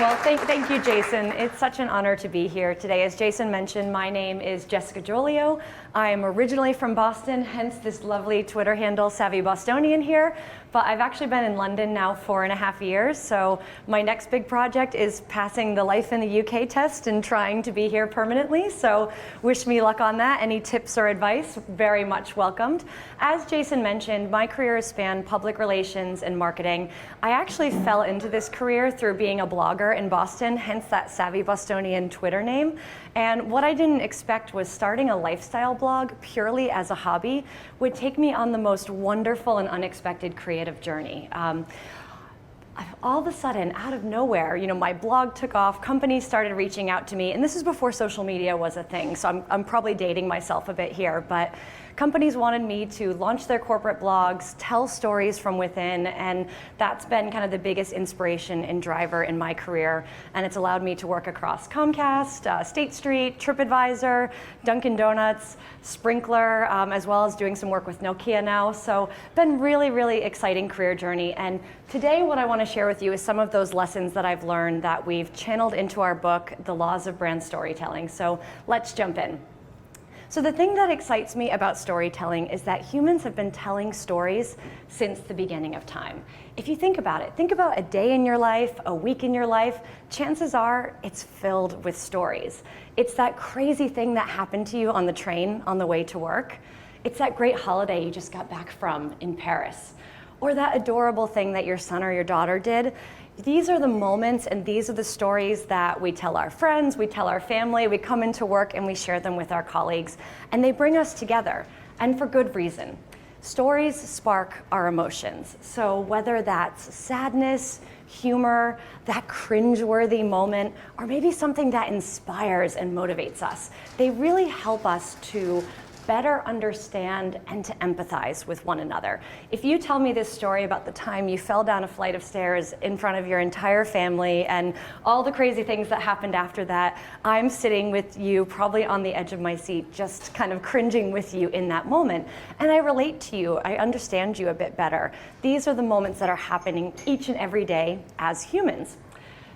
Well, thank you, Jason. It's such an honor to be here today. As Jason mentioned, my name is Jessica Gioglio. I am originally from Boston, hence this lovely Twitter handle, Savvy Bostonian here. But I've actually been in London now 4.5 years, so my next big project is passing the Life in the UK test and trying to be here permanently. So wish me luck on that. Any tips or advice, very much welcomed. As Jason mentioned, my career has spanned public relations and marketing. I actually fell into this career through being a blogger in Boston, hence that Savvy Bostonian Twitter name. And what I didn't expect was starting a lifestyle blog purely as a hobby would take me on the most wonderful and unexpected creative journey. All of a sudden, out of nowhere, my blog took off, companies started reaching out to me, and this is before social media was a thing, so I'm probably dating myself a bit here, but companies wanted me to launch their corporate blogs, tell stories from within, and that's been kind of the biggest inspiration and driver in my career, and it's allowed me to work across Comcast, State Street, TripAdvisor, Dunkin Donuts, Sprinkler, as well as doing some work with Nokia now, so been really, really exciting career journey, and today what I want to share with you is some of those lessons that I've learned that we've channeled into our book, The Laws of Brand Storytelling, so let's jump in. So the thing that excites me about storytelling is that humans have been telling stories since the beginning of time. If you think about it, think about a day in your life, a week in your life, chances are it's filled with stories. It's that crazy thing that happened to you on the train on the way to work. It's that great holiday you just got back from in Paris. Or that adorable thing that your son or your daughter did. These are the moments and these are the stories that we tell our friends, we tell our family, we come into work and we share them with our colleagues. And they bring us together, and for good reason. Stories spark our emotions. So whether that's sadness, humor, that cringeworthy moment, or maybe something that inspires and motivates us, they really help us to better understand and to empathize with one another. If you tell me this story about the time you fell down a flight of stairs in front of your entire family and all the crazy things that happened after that, I'm sitting with you probably on the edge of my seat, just kind of cringing with you in that moment. And I relate to you, I understand you a bit better. These are the moments that are happening each and every day as humans.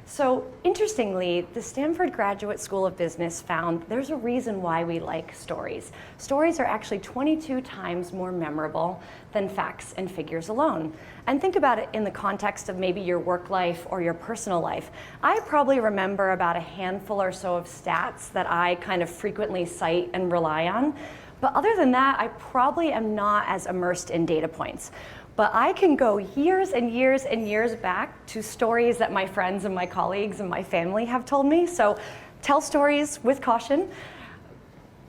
So interestingly, the Stanford Graduate School of Business found there's a reason why we like stories. Stories are actually 22 times more memorable than facts and figures alone. And think about it in the context of maybe your work life or your personal life. I probably remember about a handful or so of stats that I kind of frequently cite and rely on. But other than that, I probably am not as immersed in data points. But I can go years and years and years back to stories that my friends and my colleagues and my family have told me. So tell stories with caution.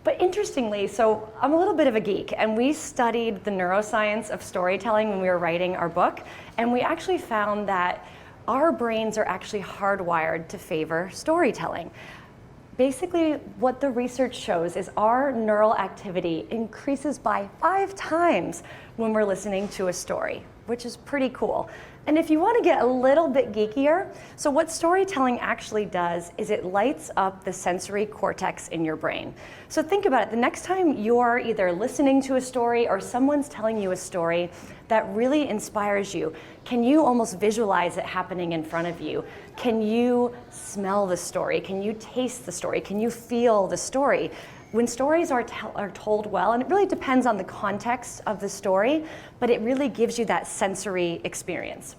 But interestingly, so I'm a little bit of a geek, and we studied the neuroscience of storytelling when we were writing our book, and we actually found that our brains are actually hardwired to favor storytelling. Basically, what the research shows is our neural activity increases by 5 times when we're listening to a story, which is pretty cool. And if you want to get a little bit geekier, so what storytelling actually does is it lights up the sensory cortex in your brain. So think about it, the next time you're either listening to a story or someone's telling you a story that really inspires you, can you almost visualize it happening in front of you? Can you smell the story? Can you taste the story? Can you feel the story? When stories are told well, and it really depends on the context of the story, but it really gives you that sensory experience.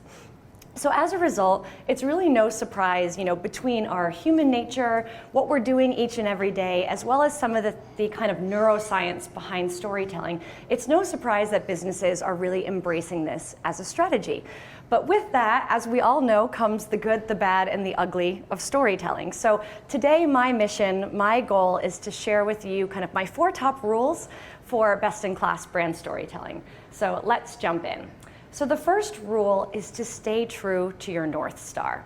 So as a result, it's really no surprise, between our human nature, what we're doing each and every day, as well as some of the kind of neuroscience behind storytelling, it's no surprise that businesses are really embracing this as a strategy. But with that, as we all know, comes the good, the bad, and the ugly of storytelling. So today, my mission, my goal is to share with you kind of my 4 top rules for best-in-class brand storytelling. So let's jump in. So the first rule is to stay true to your North Star.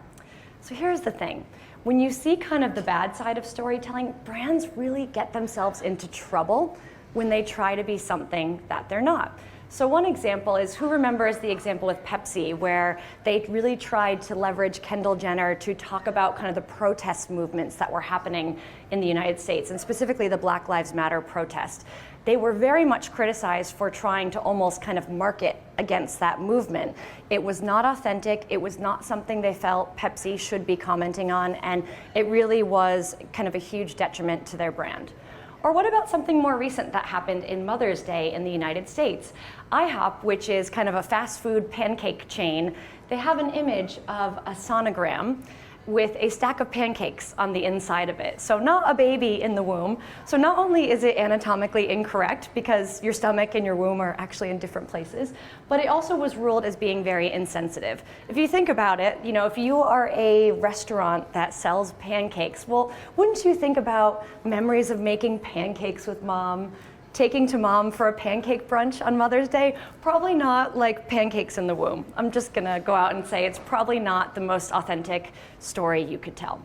So here's the thing. When you see kind of the bad side of storytelling, brands really get themselves into trouble when they try to be something that they're not. So one example is, who remembers the example with Pepsi, where they really tried to leverage Kendall Jenner to talk about kind of the protest movements that were happening in the United States, and specifically the Black Lives Matter protest. they were very much criticized for trying to almost kind of market against that movement. It was not authentic, it was not something they felt Pepsi should be commenting on, and it really was kind of a huge detriment to their brand. Or what about something more recent that happened in Mother's Day in the United States? IHOP, which is kind of a fast food pancake chain, they have an image of a sonogram with a stack of pancakes on the inside of it. So not a baby in the womb. So not only is it anatomically incorrect because your stomach and your womb are actually in different places, but it also was ruled as being very insensitive. If you think about it, you know, if you are a restaurant that sells pancakes, well, wouldn't you think about memories of making pancakes with mom, taking to mom for a pancake brunch on Mother's Day? Probably not like pancakes in the womb. I'm just gonna go out and say it's probably not the most authentic story you could tell.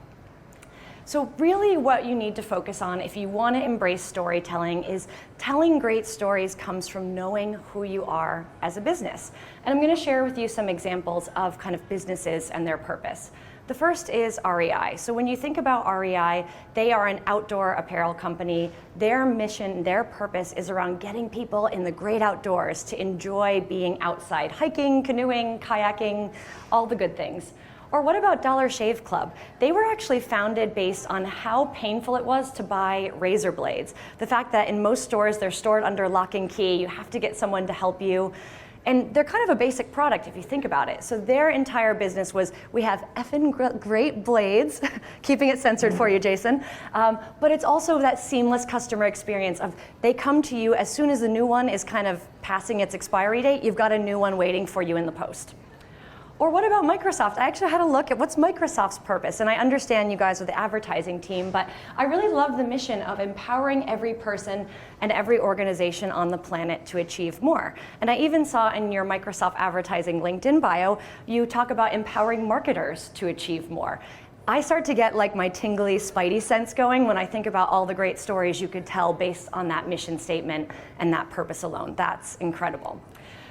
So really what you need to focus on if you want to embrace storytelling is telling great stories comes from knowing who you are as a business. And I'm going to share with you some examples of kind of businesses and their purpose. The first is REI. So when you think about REI, they are an outdoor apparel company. Their mission, their purpose is around getting people in the great outdoors to enjoy being outside, hiking, canoeing, kayaking, all the good things. Or what about Dollar Shave Club? They were actually founded based on how painful it was to buy razor blades. The fact that in most stores they're stored under lock and key, you have to get someone to help you. And they're kind of a basic product if you think about it. So their entire business was, we have effing great blades, keeping it censored for you, Jason. But it's also that seamless customer experience of they come to you as soon as the new one is kind of passing its expiry date, you've got a new one waiting for you in the post. Or what about Microsoft? I actually had a look at what's Microsoft's purpose, and I understand you guys are the advertising team, but I really love the mission of empowering every person and every organization on the planet to achieve more. And I even saw in your Microsoft advertising LinkedIn bio, you talk about empowering marketers to achieve more. I start to get like my tingly spidey sense going when I think about all the great stories you could tell based on that mission statement and that purpose alone. That's incredible.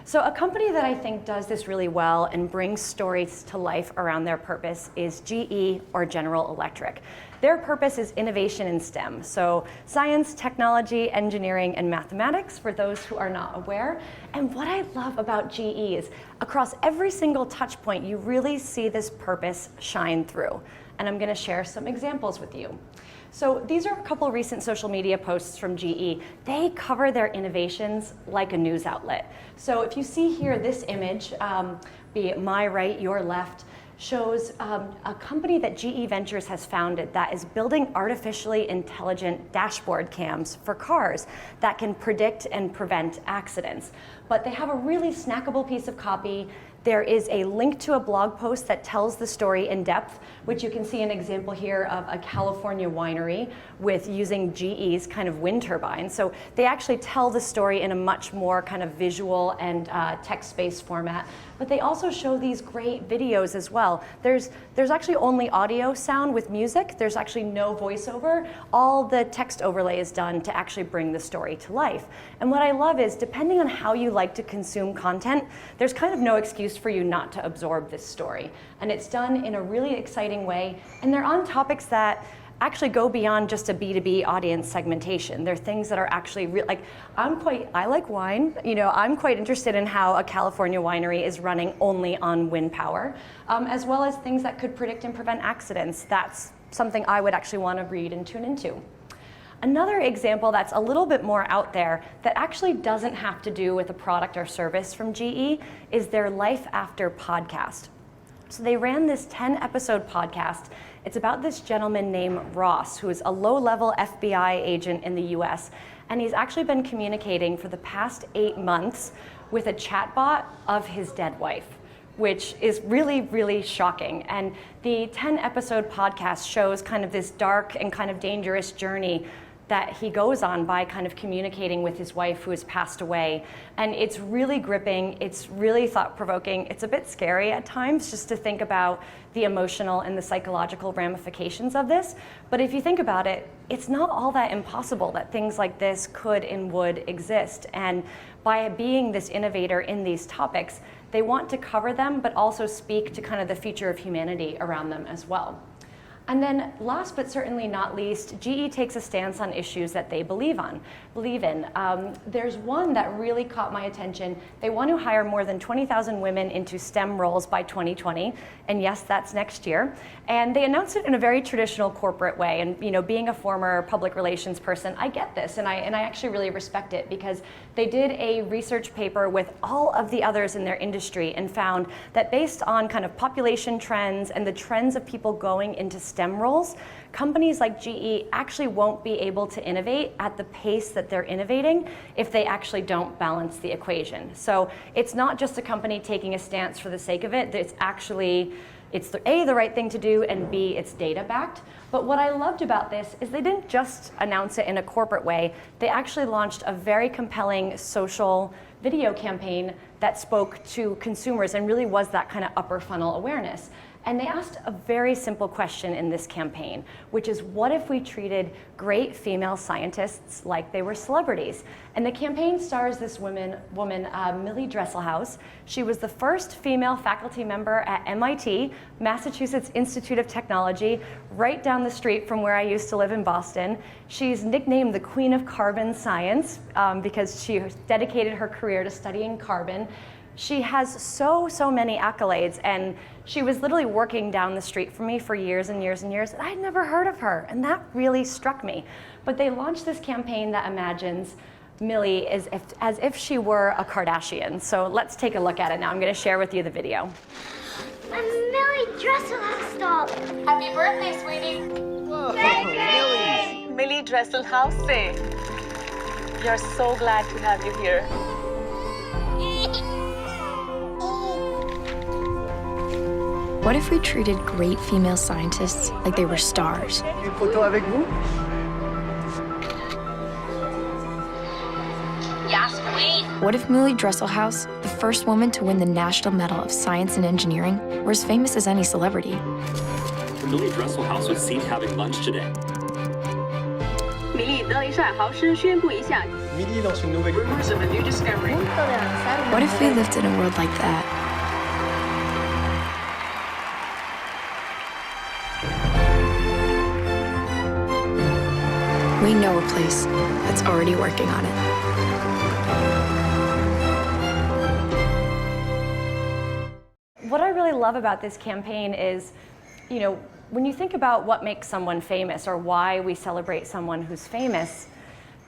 So a company that I think does this really well and brings stories to life around their purpose is GE or General Electric. Their purpose is innovation in STEM, so science, technology, engineering, and mathematics for those who are not aware. And what I love about GE is across every single touch point, you really see this purpose shine through. And I'm gonna share some examples with you. So these are a couple recent social media posts from GE. They cover their innovations like a news outlet. So if you see here this image, be it my right, your left, shows a company that GE Ventures has founded that is building artificially intelligent dashboard cams for cars that can predict and prevent accidents. But they have a really snackable piece of copy. There is a link to a blog post that tells the story in depth, which you can see an example here of a California winery with using GE's kind of wind turbine. So they actually tell the story in a much more kind of visual and text-based format. But they also show these great videos as well. There's actually only audio sound with music. There's actually no voiceover. All the text overlay is done to actually bring the story to life. And what I love is, depending on how you like to consume content, there's kind of no excuse for you not to absorb this story. And it's done in a really exciting way. And they're on topics that actually go beyond just a B2B audience segmentation. They're things that are actually like, I like wine. You know, I'm quite interested in how a California winery is running only on wind power, as well as things that could predict and prevent accidents. That's something I would actually want to read and tune into. Another example that's a little bit more out there that actually doesn't have to do with a product or service from GE is their Life After podcast. So they ran this 10-episode podcast. It's about this gentleman named Ross, who is a low-level FBI agent in the US, and he's actually been communicating for the past 8 months with a chatbot of his dead wife, which is really, really shocking. And the 10-episode podcast shows kind of this dark and kind of dangerous journey that he goes on by kind of communicating with his wife who has passed away. And it's really gripping, it's really thought-provoking, it's a bit scary at times just to think about the emotional and the psychological ramifications of this. But if you think about it, it's not all that impossible that things like this could and would exist. And by being this innovator in these topics, they want to cover them, but also speak to kind of the future of humanity around them as well. And then last but certainly not least, GE takes a stance on issues that they believe in. There's one that really caught my attention. They want to hire more than 20,000 women into STEM roles by 2020. And yes, that's next year. And they announced it in a very traditional corporate way. And being a former public relations person, I get this. And I actually really respect it, because they did a research paper with all of the others in their industry and found that based on kind of population trends and the trends of people going into STEM roles, companies like GE actually won't be able to innovate at the pace that they're innovating if they actually don't balance the equation. So it's not just a company taking a stance for the sake of it. It's the right thing to do, and B, it's data backed. But what I loved about this is they didn't just announce it in a corporate way. They actually launched a very compelling social video campaign that spoke to consumers and really was that kind of upper funnel awareness. And they asked a very simple question in this campaign, which is, what if we treated great female scientists like they were celebrities? And the campaign stars this woman, Millie Dresselhaus. She was the first female faculty member at MIT, Massachusetts Institute of Technology, right down the street from where I used to live in Boston. She's nicknamed the Queen of Carbon Science because she dedicated her career to studying carbon. She has so many accolades, and she was literally working down the street from me for years and years and years, and I'd never heard of her, and that really struck me. But they launched this campaign that imagines Millie as if she were a Kardashian. So let's take a look at it now. I'm going to share with you the video. I'm Millie Dresselhaus doll. Happy birthday, sweetie. Whoa, Millie. Millie Dresselhaus. We are so glad to have you here. What if we treated great female scientists like they were stars? Une photo avec vous? Yes, queen. What if Millie Dresselhaus, the first woman to win the National Medal of Science and Engineering, were as famous as any celebrity? Millie Dresselhaus was seen having lunch today. Millie 德一善豪师宣布一下 Millie lance une nouvelle. rumors of a new discovery. What if we lived in a world like that? We know a place that's already working on it. What I really love about this campaign is, when you think about what makes someone famous or why we celebrate someone who's famous,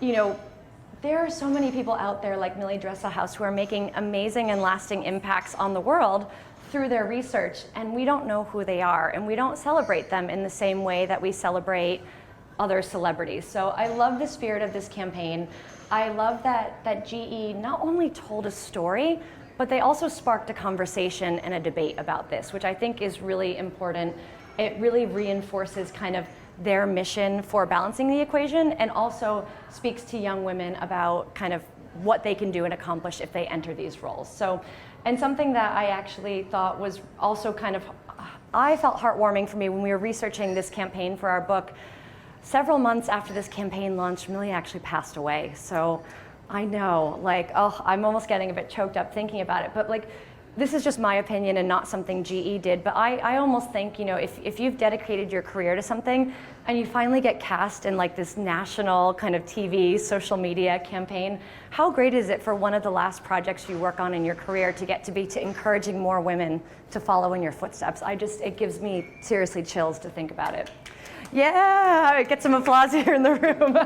there are so many people out there like Millie Dresselhaus who are making amazing and lasting impacts on the world through their research, and we don't know who they are, and we don't celebrate them in the same way that we celebrate other celebrities. So I love the spirit of this campaign. I love that GE not only told a story, but they also sparked a conversation and a debate about this, which I think is really important. It really reinforces kind of their mission for balancing the equation, and also speaks to young women about kind of what they can do and accomplish if they enter these roles. So, and something that I actually thought was also I felt heartwarming for me when we were researching this campaign for our book. Several months after this campaign launched, Millie actually passed away. So I know, I'm almost getting a bit choked up thinking about it. But this is just my opinion and not something GE did. But I almost think, if you've dedicated your career to something and you finally get cast in this national kind of TV, social media campaign, how great is it for one of the last projects you work on in your career to get to be encouraging more women to follow in your footsteps? It gives me seriously chills to think about it. Yeah, get some applause here in the room.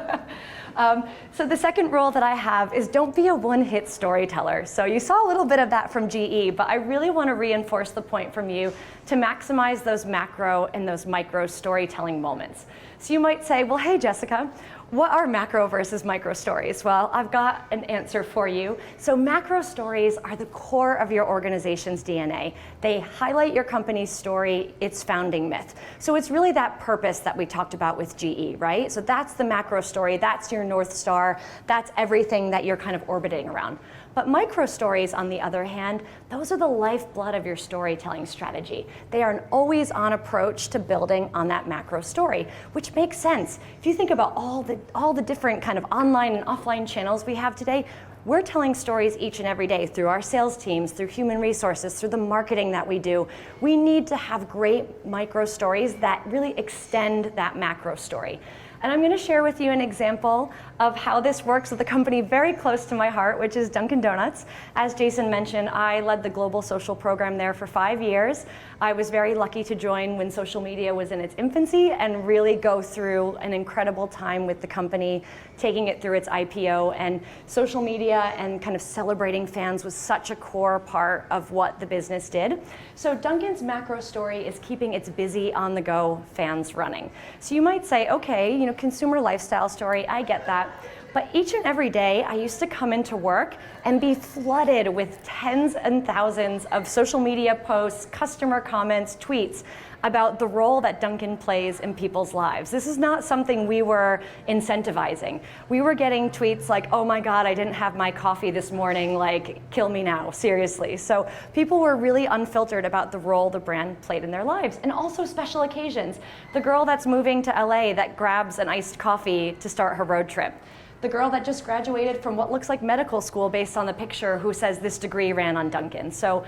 So the second rule that I have is don't be a one-hit storyteller. So you saw a little bit of that from GE, but I really want to reinforce the point from you to maximize those macro and those micro storytelling moments. So you might say, well, hey, Jessica, what are macro versus micro stories? Well, I've got an answer for you. So macro stories are the core of your organization's DNA. They highlight your company's story, its founding myth. So it's really that purpose that we talked about with GE, right? So that's the macro story, that's your North Star, that's everything that you're kind of orbiting around. But micro stories, on the other hand, those are the lifeblood of your storytelling strategy. They are an always-on approach to building on that macro story, which makes sense. If you think about all the different kind of online and offline channels we have today, we're telling stories each and every day through our sales teams, through human resources, through the marketing that we do. We need to have great micro stories that really extend that macro story. And I'm going to share with you an example of how this works with a company very close to my heart, which is Dunkin' Donuts. As Jason mentioned, I led the global social program there for 5 years. I was very lucky to join when social media was in its infancy and really go through an incredible time with the company, taking it through its IPO. And social media and kind of celebrating fans was such a core part of what the business did. So Dunkin's macro story is keeping its busy, on-the-go fans running. So you might say, okay, consumer lifestyle story, I get that. But each and every day, I used to come into work and be flooded with tens and thousands of social media posts, customer comments, tweets about the role that Dunkin' plays in people's lives. This is not something we were incentivizing. We were getting tweets like, oh my God, I didn't have my coffee this morning, like, kill me now, seriously. So people were really unfiltered about the role the brand played in their lives. And also special occasions. The girl that's moving to LA that grabs an iced coffee to start her road trip. The girl that just graduated from what looks like medical school based on the picture who says this degree ran on Dunkin'. So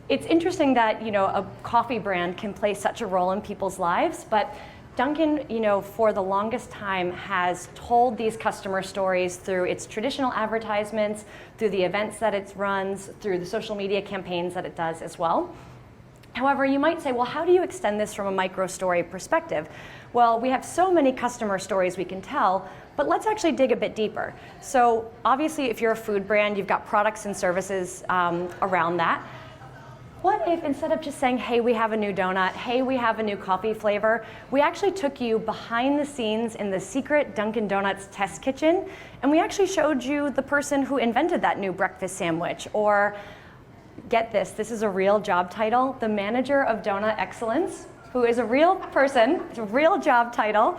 it's interesting that a coffee brand can play such a role in people's lives, but Dunkin', for the longest time has told these customer stories through its traditional advertisements, through the events that it runs, through the social media campaigns that it does as well. However, you might say, well, how do you extend this from a micro story perspective? Well, we have so many customer stories we can tell, but let's actually dig a bit deeper. So obviously, if you're a food brand, you've got products and services around that. What if instead of just saying, hey, we have a new donut, hey, we have a new coffee flavor, we actually took you behind the scenes in the secret Dunkin' Donuts test kitchen, and we actually showed you the person who invented that new breakfast sandwich, or get this is a real job title, the manager of donut excellence, who is a real person, it's a real job title.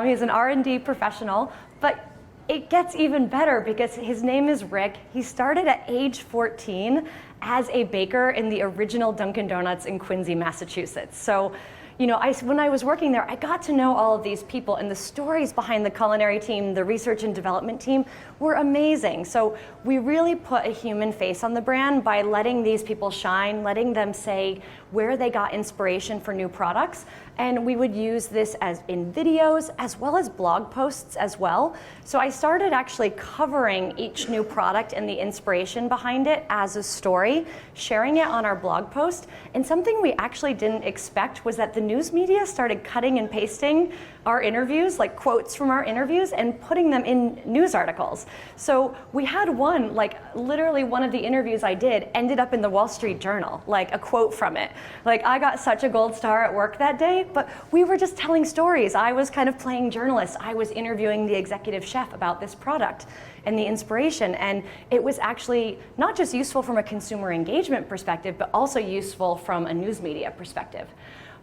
He's an R&D professional, but it gets even better because his name is Rick. He started at age 14 as a baker in the original Dunkin' Donuts in Quincy, Massachusetts. So, when I was working there, I got to know all of these people, and the stories behind the culinary team, the research and development team, were amazing. So we really put a human face on the brand by letting these people shine, letting them say where they got inspiration for new products. And we would use this as in videos as well as blog posts as well. So I started actually covering each new product and the inspiration behind it as a story, sharing it on our blog post. And something we actually didn't expect was that the news media started cutting and pasting our interviews, like quotes from our interviews, and putting them in news articles. So we had one, like literally one of the interviews I did ended up in the Wall Street Journal, like a quote from it. Like I got such a gold star at work that day, but we were just telling stories. I was kind of playing journalist. I was interviewing the executive chef about this product and the inspiration. And it was actually not just useful from a consumer engagement perspective, but also useful from a news media perspective.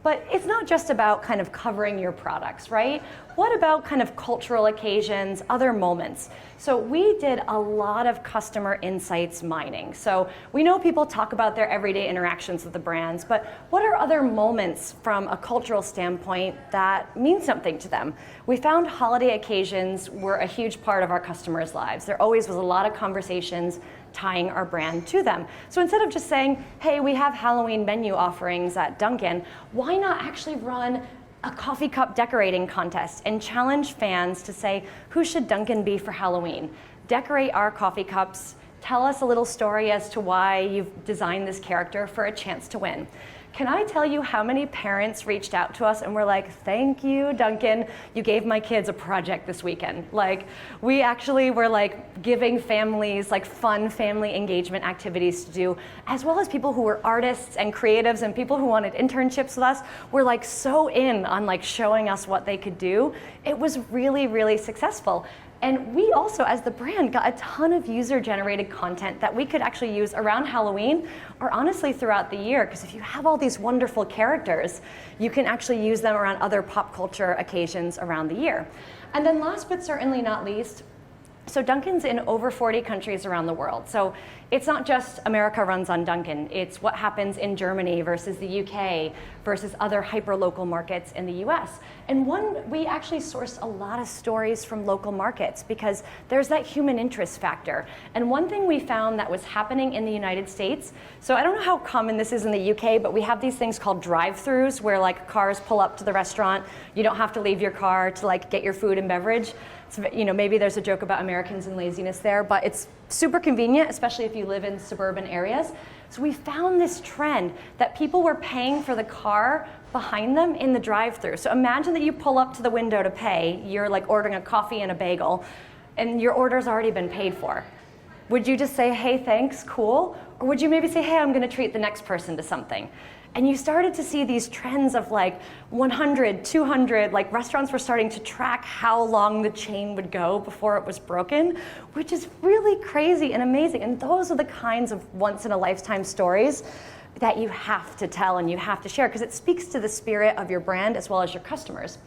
But it's not just about kind of covering your products, right? What about kind of cultural occasions, other moments? So we did a lot of customer insights mining. So we know people talk about their everyday interactions with the brands, but what are other moments from a cultural standpoint that mean something to them? We found holiday occasions were a huge part of our customers' lives. There always was a lot of conversations tying our brand to them. So instead of just saying, hey, we have Halloween menu offerings at Dunkin', why not actually run a coffee cup decorating contest and challenge fans to say, who should Dunkin' be for Halloween? Decorate our coffee cups, tell us a little story as to why you've designed this character for a chance to win. Can I tell you how many parents reached out to us and were like, thank you, Dunkin', you gave my kids a project this weekend. Like, we actually were like giving families like fun family engagement activities to do, as well as people who were artists and creatives and people who wanted internships with us were like so in on like showing us what they could do. It was really, really successful. And we also, as the brand, got a ton of user-generated content that we could actually use around Halloween or honestly throughout the year, because if you have all these wonderful characters, you can actually use them around other pop culture occasions around the year. And then last but certainly not least, So Dunkin's in over 40 countries around the world. So it's not just America runs on Dunkin', it's what happens in Germany versus the UK versus other hyper-local markets in the US. And we actually sourced a lot of stories from local markets because there's that human interest factor. And one thing we found that was happening in the United States, so I don't know how common this is in the UK, but we have these things called drive-thrus where like cars pull up to the restaurant. You don't have to leave your car to like get your food and beverage. So, maybe there's a joke about Americans and laziness there, but it's super convenient, especially if you live in suburban areas. So we found this trend that people were paying for the car behind them in the drive-thru. So imagine that you pull up to the window to pay, you're like ordering a coffee and a bagel, and your order's already been paid for. Would you just say, hey, thanks, cool? Or would you maybe say, hey, I'm gonna treat the next person to something? And you started to see these trends of like 100, 200, like restaurants were starting to track how long the chain would go before it was broken, which is really crazy and amazing. And those are the kinds of once in a lifetime stories that you have to tell and you have to share because it speaks to the spirit of your brand as well as your customers.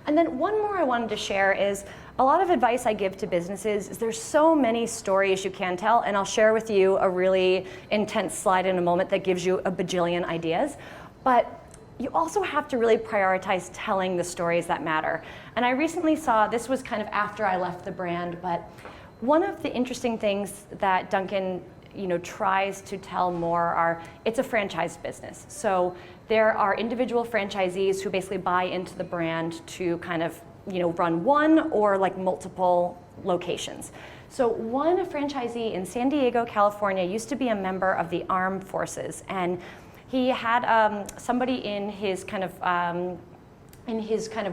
And then one more I wanted to share is a lot of advice I give to businesses is there's so many stories you can tell, and I'll share with you a really intense slide in a moment that gives you a bajillion ideas. But you also have to really prioritize telling the stories that matter. And I recently saw, this was kind of after I left the brand, but one of the interesting things that Dunkin' tries to tell more are, it's a franchise business. So there are individual franchisees who basically buy into the brand to kind of run one or like multiple locations. So one franchisee in San Diego, California used to be a member of the armed forces, and he had somebody in his kind of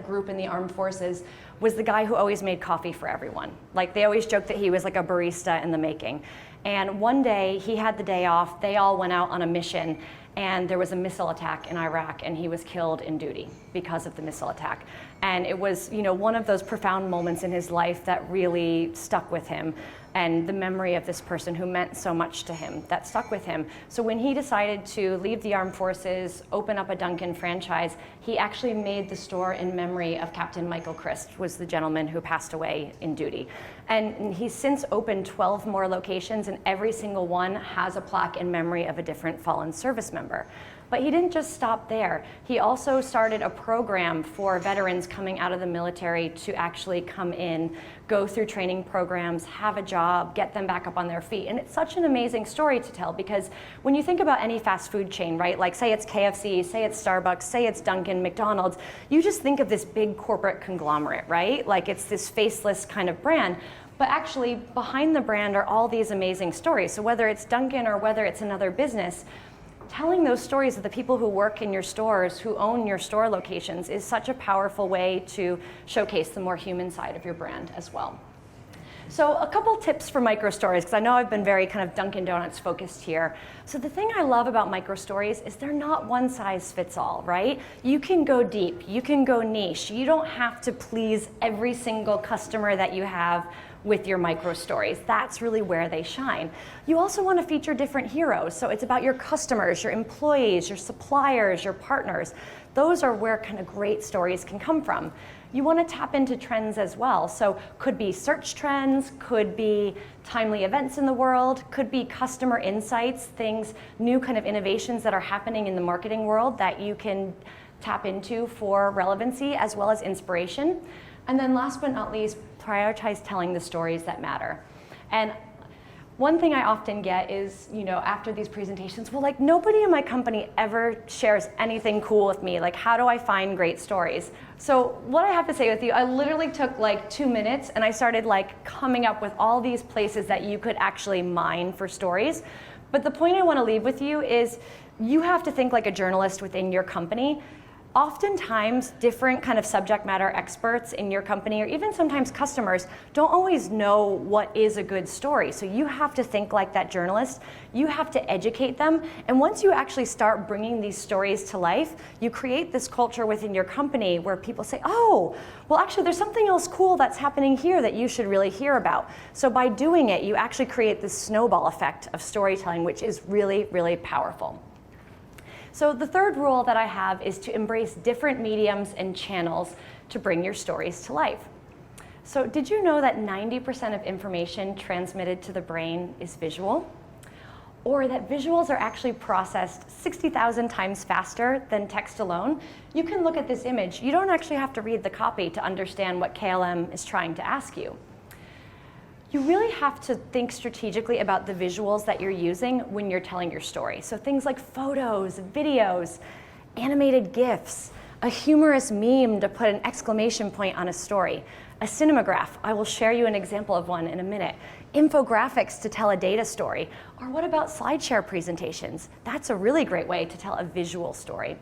group in the armed forces was the guy who always made coffee for everyone. Like they always joked that he was like a barista in the making. And one day he had the day off, they all went out on a mission, and there was a missile attack in Iraq, and he was killed in duty because of the missile attack. And it was one of those profound moments in his life that really stuck with him, and the memory of this person who meant so much to him, that stuck with him. So when he decided to leave the armed forces, open up a Dunkin' franchise, he actually made the store in memory of Captain Michael Christ, was the gentleman who passed away in duty. And he's since opened 12 more locations, and every single one has a plaque in memory of a different fallen service member. But he didn't just stop there. He also started a program for veterans coming out of the military to actually come in, go through training programs, have a job, get them back up on their feet. And it's such an amazing story to tell because when you think about any fast food chain, right? Like say it's KFC, say it's Starbucks, say it's Dunkin', McDonald's, you just think of this big corporate conglomerate, right? Like it's this faceless kind of brand. But actually behind the brand are all these amazing stories. So whether it's Dunkin' or whether it's another business, telling those stories of the people who work in your stores, who own your store locations, is such a powerful way to showcase the more human side of your brand as well. So a couple tips for micro stories, because I know I've been very kind of Dunkin' Donuts focused here. So the thing I love about micro stories is they're not one size fits all, right? You can go deep, you can go niche. You don't have to please every single customer that you have with your micro stories. That's really where they shine. You also want to feature different heroes. So it's about your customers, your employees, your suppliers, your partners. Those are where kind of great stories can come from. You want to tap into trends as well. So could be search trends, could be timely events in the world, could be customer insights, things, new kind of innovations that are happening in the marketing world that you can tap into for relevancy as well as inspiration. And then last but not least, prioritize telling the stories that matter. And one thing I often get is, after these presentations, well, like nobody in my company ever shares anything cool with me. Like, how do I find great stories? So what I have to say with you, I literally took like 2 minutes and I started like coming up with all these places that you could actually mine for stories. But the point I want to leave with you is you have to think like a journalist within your company. Oftentimes, different kind of subject matter experts in your company, or even sometimes customers, don't always know what is a good story. So you have to think like that journalist. You have to educate them. And once you actually start bringing these stories to life, you create this culture within your company where people say, oh, well, actually, there's something else cool that's happening here that you should really hear about. So by doing it, you actually create this snowball effect of storytelling, which is really, really powerful. So the third rule that I have is to embrace different mediums and channels to bring your stories to life. So did you know that 90% of information transmitted to the brain is visual? Or that visuals are actually processed 60,000 times faster than text alone? You can look at this image. You don't actually have to read the copy to understand what KLM is trying to ask you. You really have to think strategically about the visuals that you're using when you're telling your story. So things like photos, videos, animated GIFs, a humorous meme to put an exclamation point on a story, a cinematograph. I will share you an example of one in a minute. Infographics to tell a data story. Or what about SlideShare presentations? That's a really great way to tell a visual story.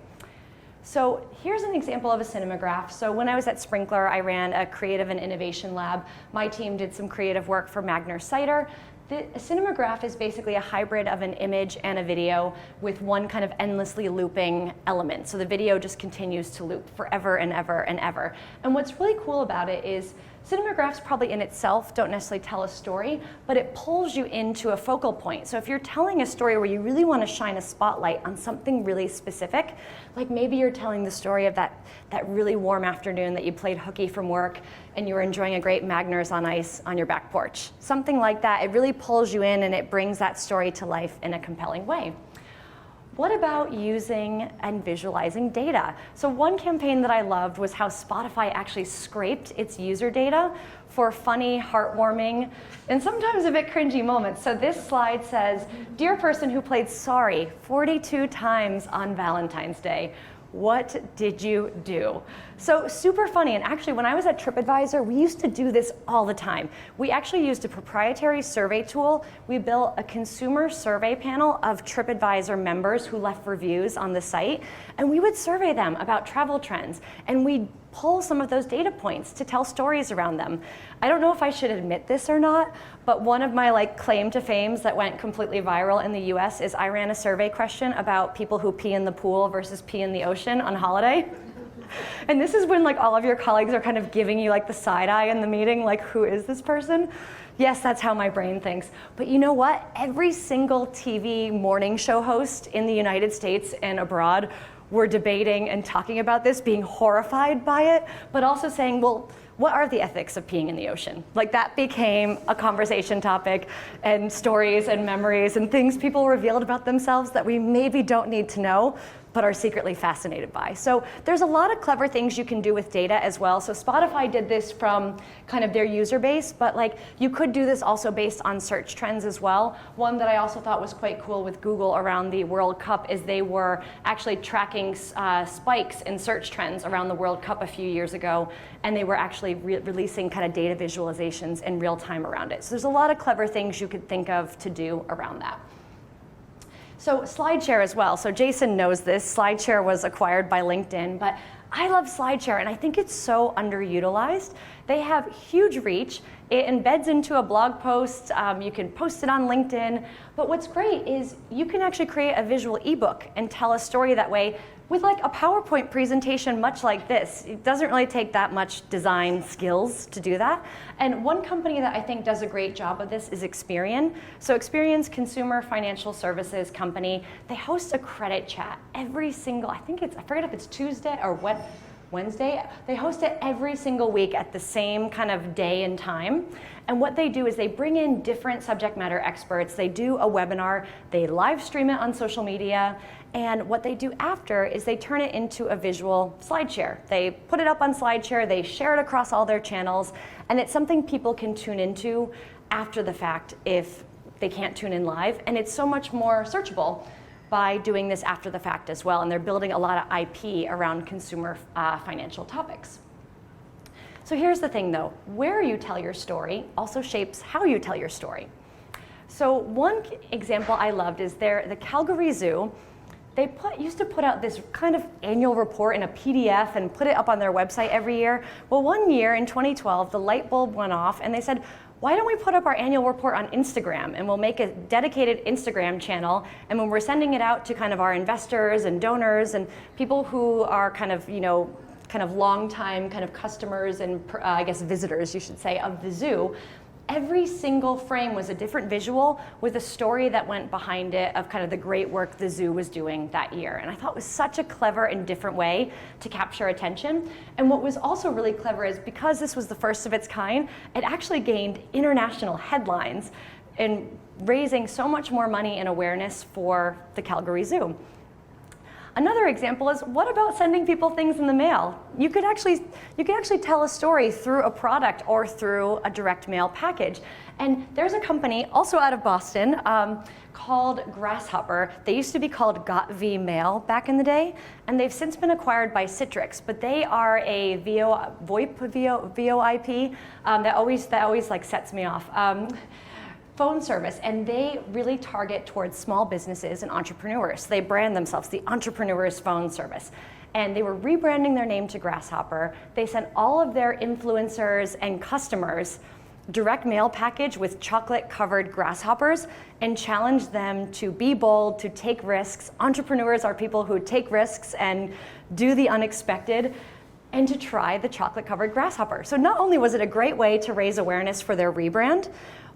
So here's an example of a cinematograph. So when I was at Sprinkler, I ran a creative and innovation lab. My team did some creative work for Magner Cider. A cinematograph is basically a hybrid of an image and a video with one kind of endlessly looping element. So the video just continues to loop forever and ever and ever. And what's really cool about it is cinemagraphs probably in itself don't necessarily tell a story, but it pulls you into a focal point. So if you're telling a story where you really want to shine a spotlight on something really specific, like maybe you're telling the story of that really warm afternoon that you played hooky from work and you were enjoying a great Magners on ice on your back porch. Something like that, it really pulls you in and it brings that story to life in a compelling way. What about using and visualizing data? So one campaign that I loved was how Spotify actually scraped its user data for funny, heartwarming, and sometimes a bit cringy moments. So this slide says, "Dear person who played Sorry 42 times on Valentine's Day, what did you do?" So super funny, and actually when I was at TripAdvisor, we used to do this all the time. We actually used a proprietary survey tool. We built a consumer survey panel of TripAdvisor members who left reviews on the site, and we would survey them about travel trends, and we'd pull some of those data points to tell stories around them. I don't know if I should admit this or not, but one of my claim to fames that went completely viral in the US is I ran a survey question about people who pee in the pool versus pee in the ocean on holiday. And this is when all of your colleagues are kind of giving you the side eye in the meeting, who is this person? Yes, that's how my brain thinks. But you know what? Every single TV morning show host in the United States and abroad were debating and talking about this, being horrified by it, but also saying, well, what are the ethics of peeing in the ocean? That became a conversation topic, and stories and memories and things people revealed about themselves that we maybe don't need to know, but are secretly fascinated by. So there's a lot of clever things you can do with data as well. So Spotify did this from kind of their user base, but you could do this also based on search trends as well. One that I also thought was quite cool with Google around the World Cup is they were actually tracking spikes in search trends around the World Cup a few years ago, and they were actually releasing kind of data visualizations in real time around it. So there's a lot of clever things you could think of to do around that. So SlideShare as well. So Jason knows this. SlideShare was acquired by LinkedIn, but I love SlideShare, and I think it's so underutilized. They have huge reach. It embeds into a blog post. You can post it on LinkedIn. But what's great is you can actually create a visual ebook and tell a story that way with a PowerPoint presentation much like this. It doesn't really take that much design skills to do that. And one company that I think does a great job of this is Experian. So Experian's consumer financial services company, they host a credit chat every single, I forget if it's Tuesday or Wednesday. They host it every single week at the same kind of day and time. And what they do is they bring in different subject matter experts. They do a webinar, they live stream it on social media, and what they do after is they turn it into a visual SlideShare. They put it up on SlideShare, they share it across all their channels, and it's something people can tune into after the fact if they can't tune in live, and it's so much more searchable by doing this after the fact as well, and they're building a lot of IP around consumer financial topics. So here's the thing though, where you tell your story also shapes how you tell your story. So one example I loved is the Calgary Zoo. They used to put out this kind of annual report in a PDF and put it up on their website every year. Well, one year in 2012, the light bulb went off and they said, why don't we put up our annual report on Instagram, and we'll make a dedicated Instagram channel, and when we're sending it out to kind of our investors and donors and people who are kind of long-time kind of customers and I guess visitors, you should say, of the zoo, Every single frame was a different visual with a story that went behind it of kind of the great work the zoo was doing that year. And I thought it was such a clever and different way to capture attention. And what was also really clever is because this was the first of its kind, it actually gained international headlines and raising so much more money and awareness for the Calgary Zoo. Another example is, what about sending people things in the mail? You could actually tell a story through a product or through a direct mail package. And there's a company also out of Boston called Grasshopper. They used to be called GotV Mail back in the day, and they've since been acquired by Citrix. But they are a VoIP that always like sets me off. Phone service, and they really target towards small businesses and entrepreneurs. They brand themselves the Entrepreneur's Phone Service. And they were rebranding their name to Grasshopper. They sent all of their influencers and customers direct mail package with chocolate-covered grasshoppers and challenged them to be bold, to take risks. Entrepreneurs are people who take risks and do the unexpected, and to try the chocolate-covered grasshopper. So not only was it a great way to raise awareness for their rebrand,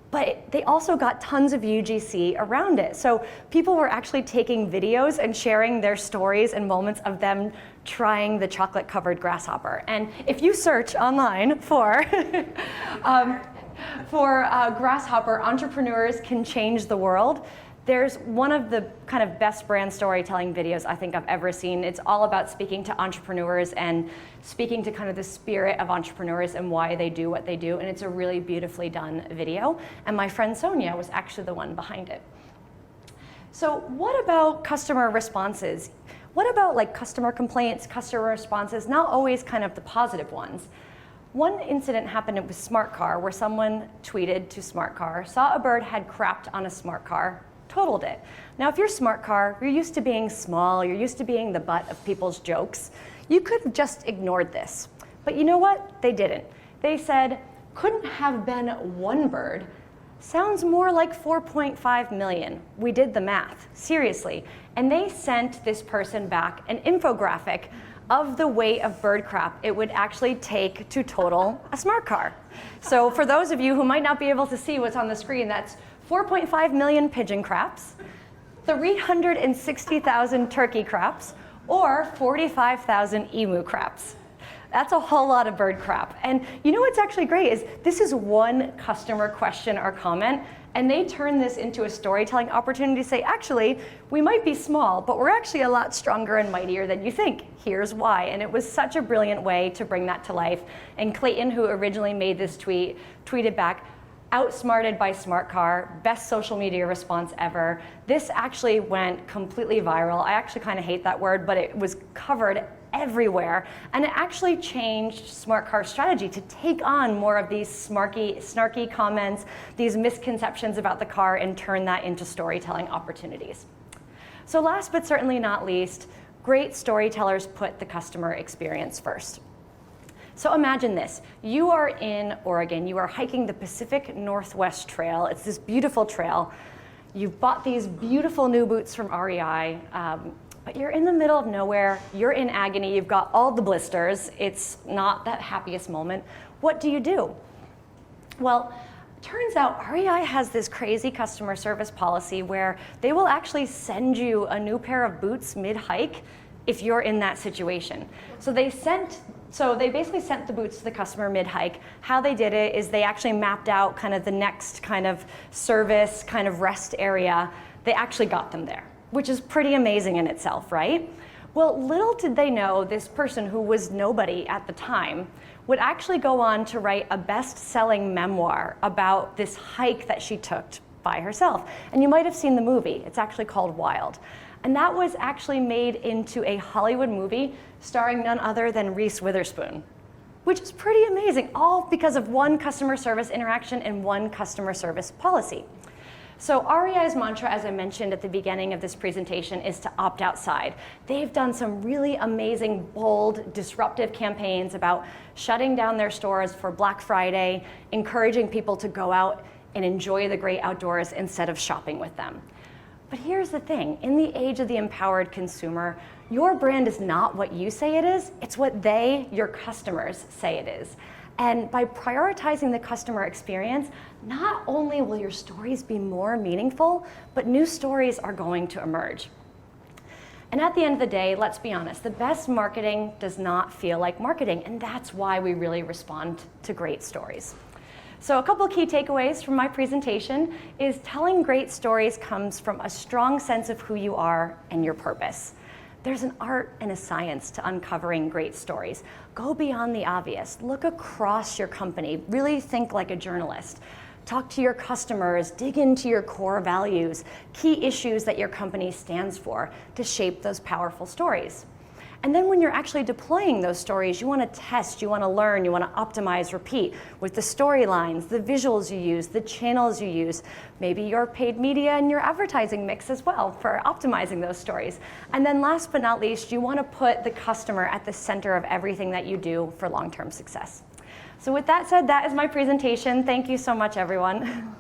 but they also got tons of UGC around it. So people were actually taking videos and sharing their stories and moments of them trying the chocolate-covered grasshopper. And if you search online for grasshopper, entrepreneurs can change the world, there's one of the kind of best brand storytelling videos I think I've ever seen. It's all about speaking to entrepreneurs and speaking to kind of the spirit of entrepreneurs and why they do what they do. And it's a really beautifully done video. And my friend Sonia was actually the one behind it. So what about customer responses? What about like customer complaints, customer responses, not always kind of the positive ones? One incident happened with Smart Car where someone tweeted to Smart Car, saw a bird had crapped on a Smart Car, totaled it. Now, if you're Smart Car, you're used to being small, you're used to being the butt of people's jokes. You could have just ignored this. But you know what? They didn't. They said, couldn't have been one bird. Sounds more like 4.5 million. We did the math, seriously. And they sent this person back an infographic of the weight of bird crap it would actually take to total a Smart Car. So for those of you who might not be able to see what's on the screen, that's 4.5 million pigeon craps, 360,000 turkey craps, or 45,000 emu craps. That's a whole lot of bird crap. And you know what's actually great is this is one customer question or comment, and they turn this into a storytelling opportunity to say, actually, we might be small, but we're actually a lot stronger and mightier than you think. Here's why. And it was such a brilliant way to bring that to life. And Clayton, who originally made this tweet, tweeted back, outsmarted by Smart Car, best social media response ever. This actually went completely viral. I actually kind of hate that word, but it was covered everywhere. And it actually changed Smart Car's strategy to take on more of these snarky comments, these misconceptions about the car, and turn that into storytelling opportunities. So last but certainly not least, great storytellers put the customer experience first. So imagine this, you are in Oregon, you are hiking the Pacific Northwest Trail. It's this beautiful trail. You've bought these beautiful new boots from REI, but you're in the middle of nowhere, you're in agony, you've got all the blisters, it's not that happiest moment. What do? Well, turns out REI has this crazy customer service policy where they will actually send you a new pair of boots mid-hike if you're in that situation. So they basically sent the boots to the customer mid-hike. How they did it is they actually mapped out kind of the next kind of service, kind of rest area. They actually got them there, which is pretty amazing in itself, right? Well, little did they know this person who was nobody at the time would actually go on to write a best-selling memoir about this hike that she took by herself. And you might have seen the movie. It's actually called Wild. And that was actually made into a Hollywood movie starring none other than Reese Witherspoon, which is pretty amazing, all because of one customer service interaction and one customer service policy. So REI's mantra, as I mentioned at the beginning of this presentation, is to opt outside. They've done some really amazing, bold, disruptive campaigns about shutting down their stores for Black Friday, encouraging people to go out and enjoy the great outdoors instead of shopping with them. But here's the thing, in the age of the empowered consumer, your brand is not what you say it is, it's what they, your customers, say it is. And by prioritizing the customer experience, not only will your stories be more meaningful, but new stories are going to emerge. And at the end of the day, let's be honest, the best marketing does not feel like marketing, and that's why we really respond to great stories. So a couple of key takeaways from my presentation is telling great stories comes from a strong sense of who you are and your purpose. There's an art and a science to uncovering great stories. Go beyond the obvious. Look across your company. Really think like a journalist. Talk to your customers, dig into your core values, key issues that your company stands for to shape those powerful stories. And then when you're actually deploying those stories, you want to test, you want to learn, you want to optimize, repeat with the storylines, the visuals you use, the channels you use, maybe your paid media and your advertising mix as well for optimizing those stories. And then last but not least, you want to put the customer at the center of everything that you do for long-term success. So with that said, that is my presentation. Thank you so much, everyone.